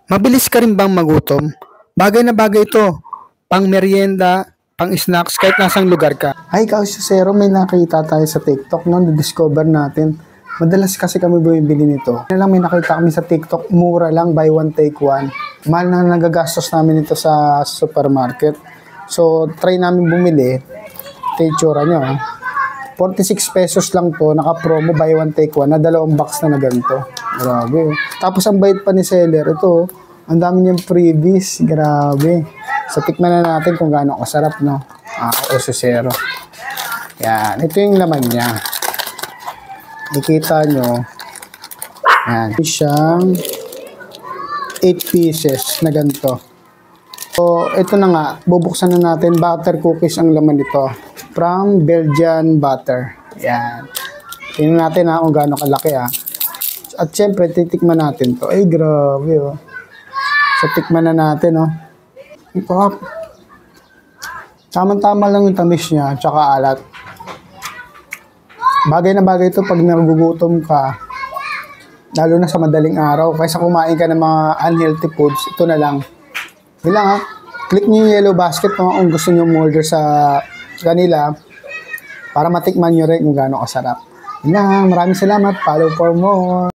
Mabilis ka rin bang magutom? Bagay na bagay ito. Pang merienda, pang snacks, kahit nasang lugar ka. Ay, Kausisero, may nakita tayo sa TikTok, no? Na-discover natin. Madalas kasi kami bumibili nito. May nakita kami sa TikTok, mura lang, buy one, take one. Mahal na nagagastos namin ito sa supermarket. So, try namin bumili. Ito yung tsura nyo, 46 pesos lang to, naka-promo, buy one, take one, na dalawang box na ganito. Grabe. Tapos ang bait pa ni seller, ito, ang dami niyang freebies. Grabe. So, tikman na natin kung gaano kasarap, no? Kausisero. Yan. Ito yung laman niya. Nakita nyo. Yan. Siyang 8 pieces na ganito. So, ito na nga. Bubuksan na natin. Butter cookies ang laman nito. From Belgian butter. Yan. Tingnan natin kung gaano kalaki At syempre, titikman natin to. Ay, grabe So, tikman na natin Ito Tama-tama lang yung tamis niya, tsaka alat. Bagay na bagay ito pag nagugutom ka, lalo na sa madaling araw. Kaysa kumain ka ng mga unhealthy foods, ito na lang. Yun lang Click nyo yung yellow basket kung gusto nyo order sa kanila para matikman nyo rin kung gaano kasarap. Yun lang. Maraming salamat. Follow for more.